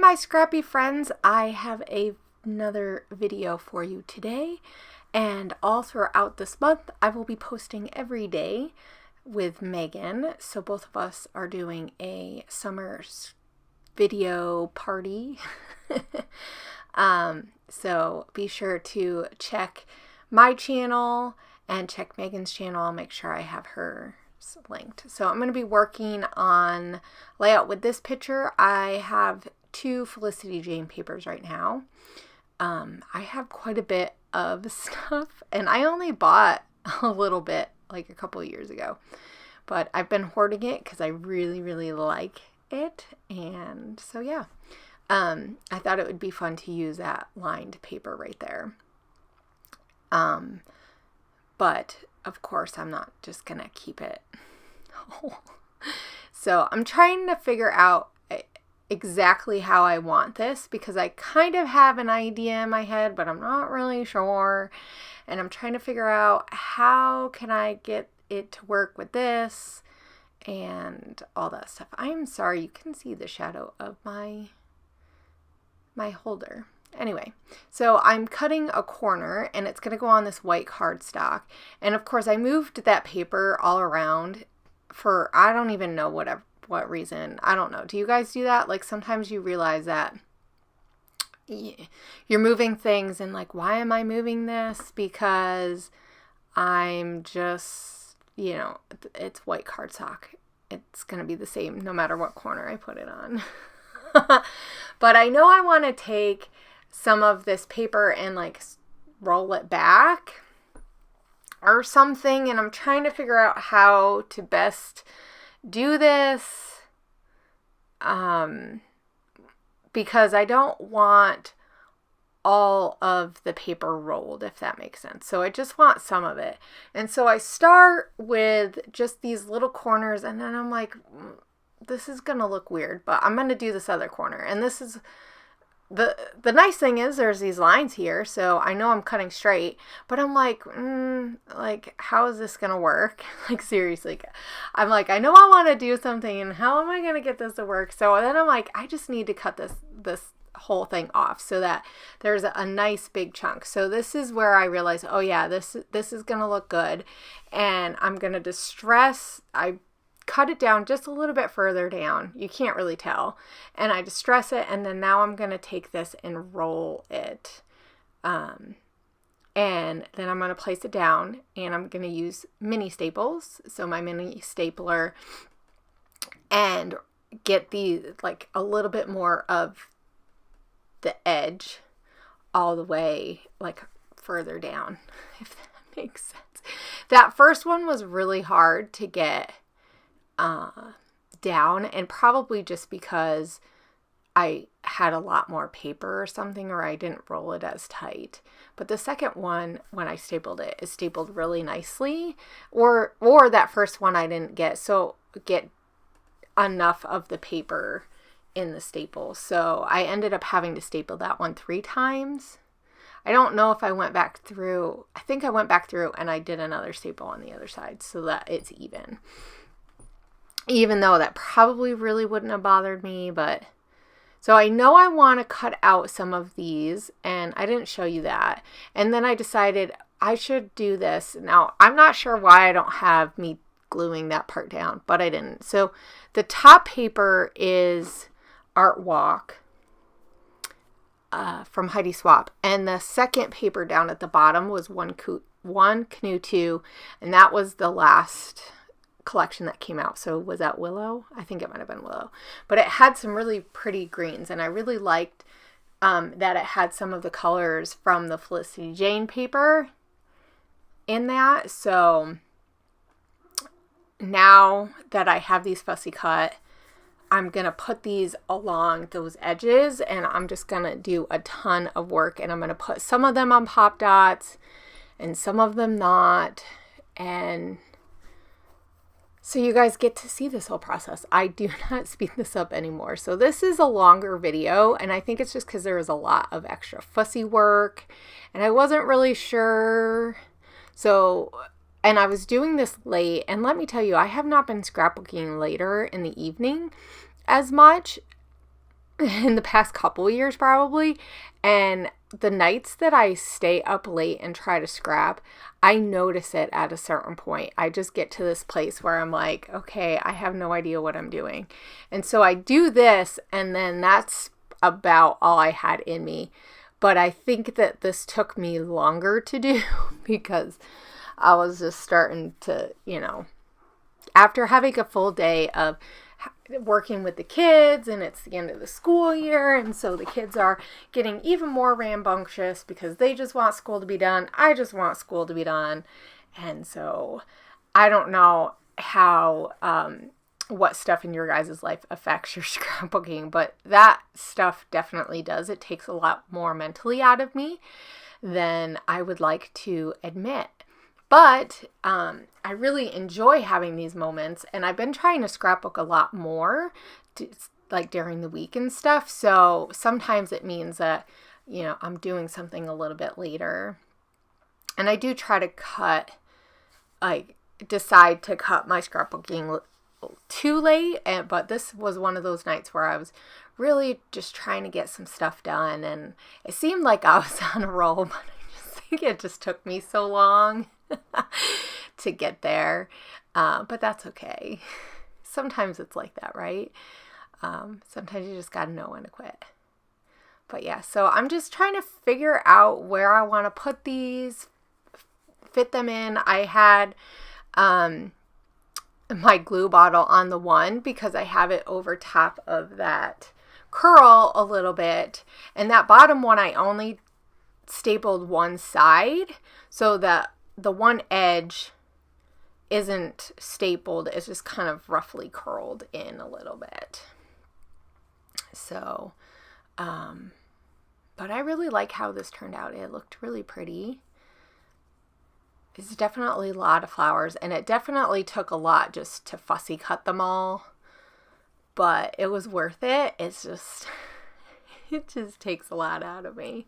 my scrappy friends, I have another video for you today, and all throughout this month I will be posting every day with Megan. So both of us are doing a summer video party. So be sure to check my channel and check Megan's channel. I'll make sure I have her linked. So I'm going to be working on layout with this picture. I have 2 Felicity Jane papers right now. I have quite a bit of stuff, and I only bought a little bit like a couple of years ago, but I've been hoarding it because I really like it. And so yeah, I thought it would be fun to use that lined paper right there. But of course I'm not just gonna keep it whole. So I'm trying to figure out exactly how I want this, because I kind of have an idea in my head, but I'm not really sure. And I'm trying to figure out how can I get it to work with this and all that stuff. I am sorry, you can see the shadow of my holder. Anyway, so I'm cutting a corner and it's going to go on this white cardstock. And of course I moved that paper all around for, I don't even know what reason. I don't know. Do you guys do that? Like sometimes you realize that you're moving things and like, why am I moving this? Because I'm just, it's white cardstock. It's going to be the same no matter what corner I put it on. But I know I want to take some of this paper and like roll it back or something, and I'm trying to figure out how to best do this, because I don't want all of the paper rolled, if that makes sense. So I just want some of it. And so I start with just these little corners, and then I'm like, this is gonna look weird, but I'm gonna do this other corner. And this is the nice thing is there's these lines here, so I know I'm cutting straight, but I'm like, how is this gonna work? Like seriously, I'm like, I know I want to do something, and how am I gonna get this to work? So then I'm like, I just need to cut this whole thing off so that there's a nice big chunk. So this is where I realized, oh yeah, this is gonna look good, and I'm gonna distress. I cut it down just a little bit further down. You can't really tell. And I distress it, and then now I'm going to take this and roll it. And then I'm going to place it down, and I'm going to use mini staples. So my mini stapler, and get like a little bit more of the edge all the way like further down, if that makes sense. That first one was really hard to get down, and probably just because I had a lot more paper or something, or I didn't roll it as tight. But the second one, when I stapled it, is stapled really nicely, or that first one I didn't get enough of the paper in the staple, so I ended up having to staple that one 3 times. I don't know if I went back through. I think I went back through and I did another staple on the other side so that it's even though that probably really wouldn't have bothered me. But so I know I want to cut out some of these, and I didn't show you that. And then I decided I should do this. Now, I'm not sure why I don't have me gluing that part down, but I didn't. So the top paper is Art Walk from Heidi Swap, and the second paper down at the bottom was One Canoe 2, and that was the last collection that came out. So was that Willow? I think it might have been Willow, but it had some really pretty greens, and I really liked that it had some of the colors from the Felicity Jane paper in that. So now that I have these fussy cut, I'm gonna put these along those edges, and I'm just gonna do a ton of work, and I'm gonna put some of them on pop dots and some of them not, and so you guys get to see this whole process. I do not speed this up anymore. So this is a longer video, and I think it's just because there was a lot of extra fussy work, and I wasn't really sure. So, and I was doing this late, and let me tell you, I have not been scrapbooking later in the evening as much. in the past couple years probably. And the nights that I stay up late and try to scrap, I notice it at a certain point. I just get to this place where I'm like, okay, I have no idea what I'm doing. And so I do this, and then that's about all I had in me. But I think that this took me longer to do because I was just starting to, after having a full day of working with the kids, and it's the end of the school year, and so the kids are getting even more rambunctious because they just want school to be done. I just want school to be done. And so I don't know how what stuff in your guys' life affects your scrapbooking, but that stuff definitely does. It takes a lot more mentally out of me than I would like to admit. But I really enjoy having these moments, and I've been trying to scrapbook a lot more, like during the week and stuff. So sometimes it means that, I'm doing something a little bit later. And I do try to decide to cut my scrapbooking too late. But this was one of those nights where I was really just trying to get some stuff done. And it seemed like I was on a roll, but I think it just took me so long to get there. But that's okay. Sometimes it's like that, right? Sometimes you just gotta know when to quit. But yeah, so I'm just trying to figure out where I want to put these, fit them in. I had my glue bottle on the one because I have it over top of that curl a little bit. And that bottom one, I only stapled one side so that the one edge isn't stapled. It's just kind of roughly curled in a little bit. So, but I really like how this turned out. It looked really pretty. It's definitely a lot of flowers, and it definitely took a lot just to fussy cut them all, but it was worth it. It just takes a lot out of me.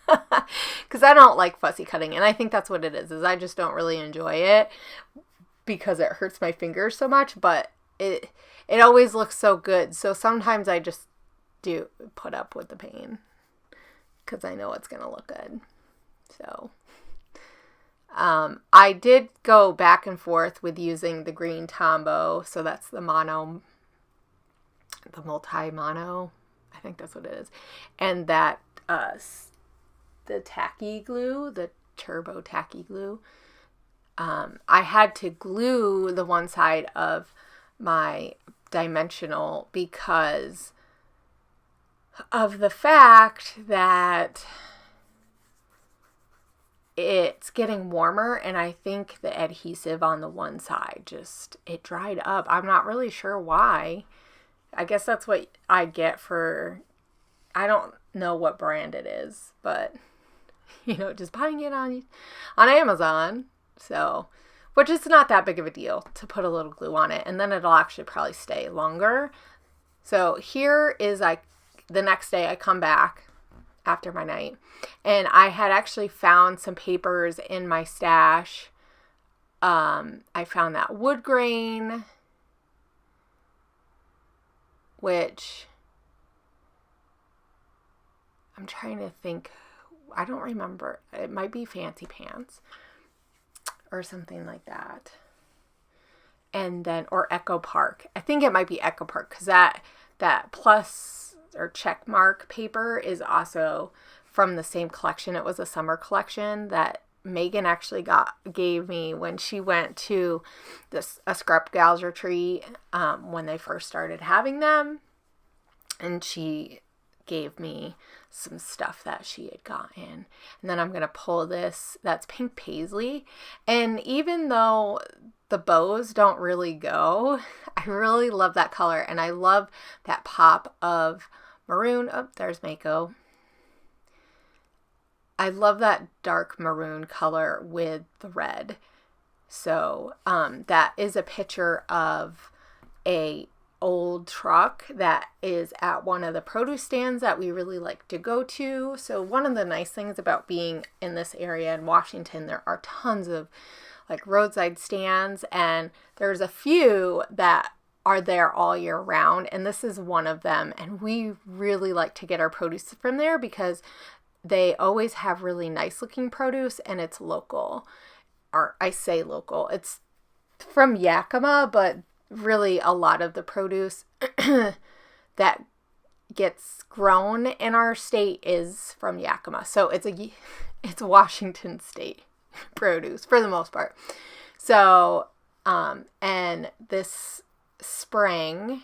Because I don't like fussy cutting, and I think that's what it is I just don't really enjoy it because it hurts my fingers so much, but it always looks so good. So sometimes I just do put up with the pain because I know it's going to look good. So I did go back and forth with using the green Tombow, so that's the multi-mono, I think that's what it is, and that the tacky glue, the turbo tacky glue. I had to glue the one side of my dimensional because of the fact that it's getting warmer, and I think the adhesive on the one side it dried up. I'm not really sure why. I guess that's what I get I don't know what brand it is, but just buying it on Amazon. So, which is not that big of a deal to put a little glue on it, and then it'll actually probably stay longer. So here is the next day I come back after my night, and I had actually found some papers in my stash. I found that wood grain, which I'm trying to think. I don't remember. It might be Fancy Pants or something like that. And then, or Echo Park. I think it might be Echo Park because that plus or check mark paper is also from the same collection. It was a summer collection that Megan actually gave me when she went to a scrap gals retreat when they first started having them. And she gave me some stuff that she had gotten. And then I'm going to pull this. That's pink paisley. And even though the bows don't really go, I really love that color. And I love that pop of maroon. Oh, there's Mako. I love that dark maroon color with the red. So that is a picture of a old truck that is at one of the produce stands that we really like to go to. So one of the nice things about being in this area in Washington, there are tons of like roadside stands, and there's a few that are there all year round, and this is one of them. And we really like to get our produce from there because they always have really nice looking produce, and it's local. Or I say local, it's from Yakima, but really a lot of the produce that gets grown in our state is from Yakima. So it's Washington state produce for the most part. So, and this spring,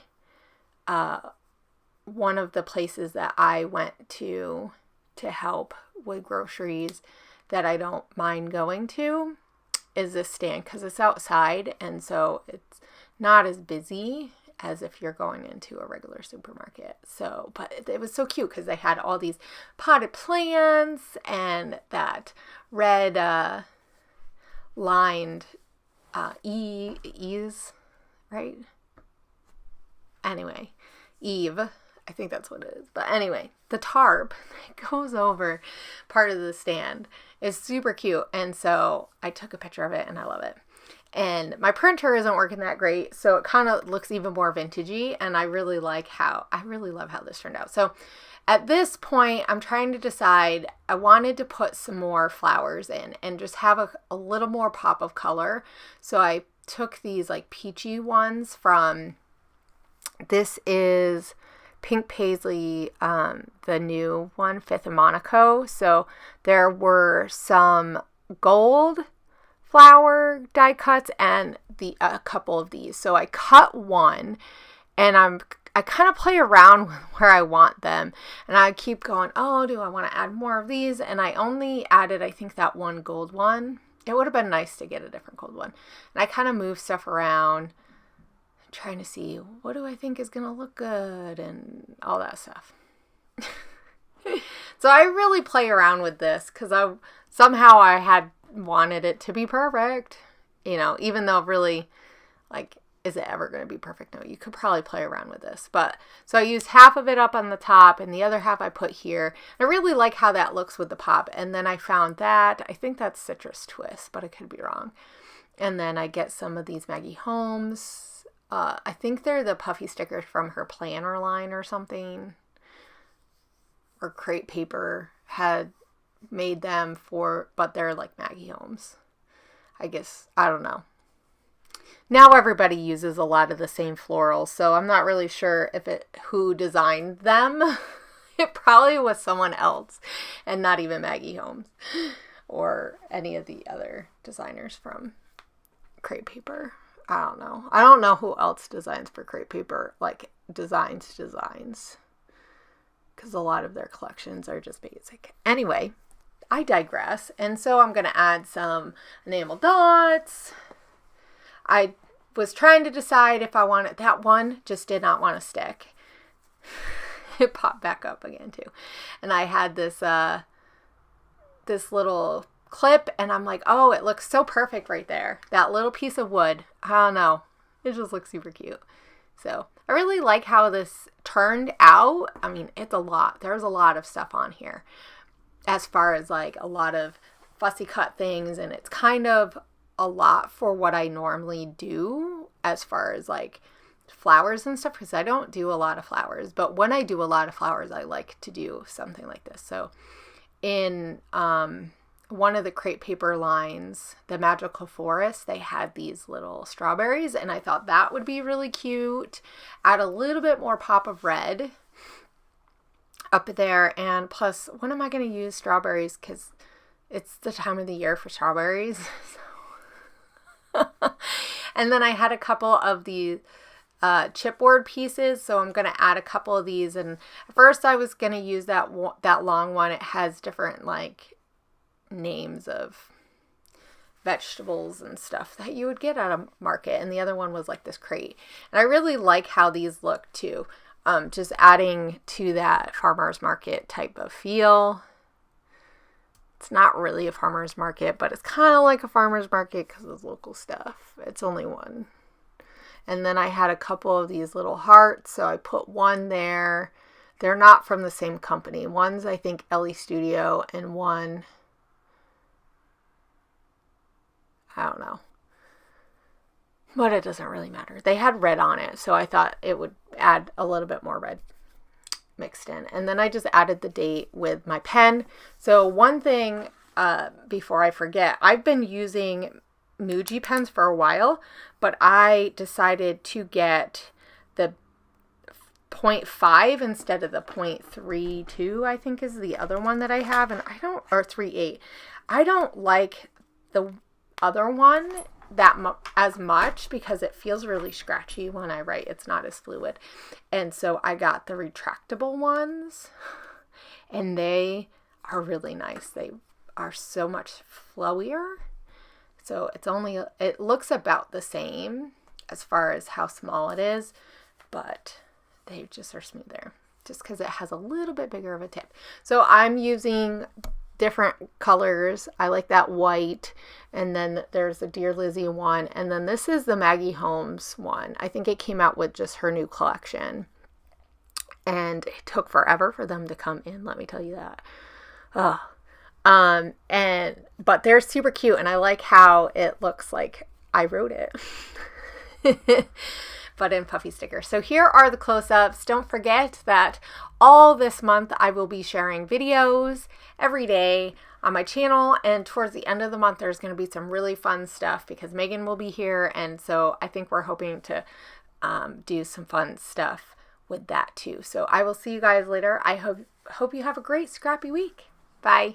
one of the places that I went to help with groceries that I don't mind going to is this stand, because it's outside, and so it's not as busy as if you're going into a regular supermarket. So, but it was so cute because they had all these potted plants and that red lined eaves, right? Anyway, Eve, I think that's what it is. But anyway, the tarp that goes over part of the stand is super cute. And so I took a picture of it and I love it. And my printer isn't working that great, so it kind of looks even more vintagey, and I really love how this turned out. So at this point, I'm trying to decide, I wanted to put some more flowers in and just have a little more pop of color. So I took these like peachy ones from, this is Pink Paisley, the new one, Fifth and Monaco. So there were some gold flower die cuts and a couple of these. So I cut one, and I kind of play around with where I want them, and I keep going, oh, do I want to add more of these? And I only added, I think, that one gold one. It would have been nice to get a different gold one. And I kind of move stuff around, trying to see what do I think is going to look good and all that stuff. So I really play around with this because I had wanted it to be perfect, even though really, like, is it ever going to be perfect? No, you could probably play around with this. But so I used half of it up on the top and the other half I put here. I really like how that looks with the pop. And then I found that, I think that's Citrus Twist, but I could be wrong. And then I get some of these Maggie Holmes. I think they're the puffy stickers from her planner line or something. Or Crepe Paper had made them but they're like Maggie Holmes. I guess, I don't know. Now everybody uses a lot of the same florals, so I'm not really sure who designed them. It probably was someone else and not even Maggie Holmes or any of the other designers from Crepe Paper. I don't know. I don't know who else designs for Crepe Paper, like designs. Because a lot of their collections are just basic. Anyway, I digress. And so I'm going to add some enamel dots. I was trying to decide if I wanted, that one just did not want to stick. It popped back up again too. And I had this little clip, and I'm like, oh, it looks so perfect right there. That little piece of wood. I don't know. It just looks super cute. So I really like how this turned out. I mean, it's a lot. There's a lot of stuff on here as far as like a lot of fussy cut things, and it's kind of a lot for what I normally do as far as like flowers and stuff, because I don't do a lot of flowers, but when I do a lot of flowers, I like to do something like this. So in one of the Crepe Paper lines, the Magical Forest, they had these little strawberries, and I thought that would be really cute. Add a little bit more pop of red up there, and plus, when am I going to use strawberries? Because it's the time of the year for strawberries. And then I had a couple of the chipboard pieces, so I'm going to add a couple of these. And at first, I was going to use that long one. It has different like names of vegetables and stuff that you would get at a market, and the other one was like this crate. And I really like how these look too, just adding to that farmer's market type of feel. It's not really a farmer's market, but it's kind of like a farmer's market because it's local stuff. It's only one. And then I had a couple of these little hearts, so I put one there. They're not from the same company. One's, I think, Ellie Studio, and one, I don't know. but it doesn't really matter. They had red on it, so I thought it would add a little bit more red mixed in. And then I just added the date with my pen. So one thing, before I forget, I've been using Muji pens for a while, but I decided to get the 0.5 instead of the 0.32, I think is the other one that I have. And or 3.8. I don't like the other one as much because it feels really scratchy when I write. It's not as fluid. And so I got the retractable ones, and they are really nice. They are so much flowier. So it looks about the same as far as how small it is, but they just are smoother just because it has a little bit bigger of a tip. So I'm using different colors. I like that white, and then there's the Dear Lizzie one, and then this is the Maggie Holmes one. I think it came out with just her new collection, and it took forever for them to come in, let me tell you that. But they're super cute, and I like how it looks like I wrote it. But in puffy stickers. So here are the close-ups. Don't forget that all this month I will be sharing videos every day on my channel, and towards the end of the month there's going to be some really fun stuff because Megan will be here, and so I think we're hoping to do some fun stuff with that too. So I will see you guys later. I hope you have a great scrappy week. Bye.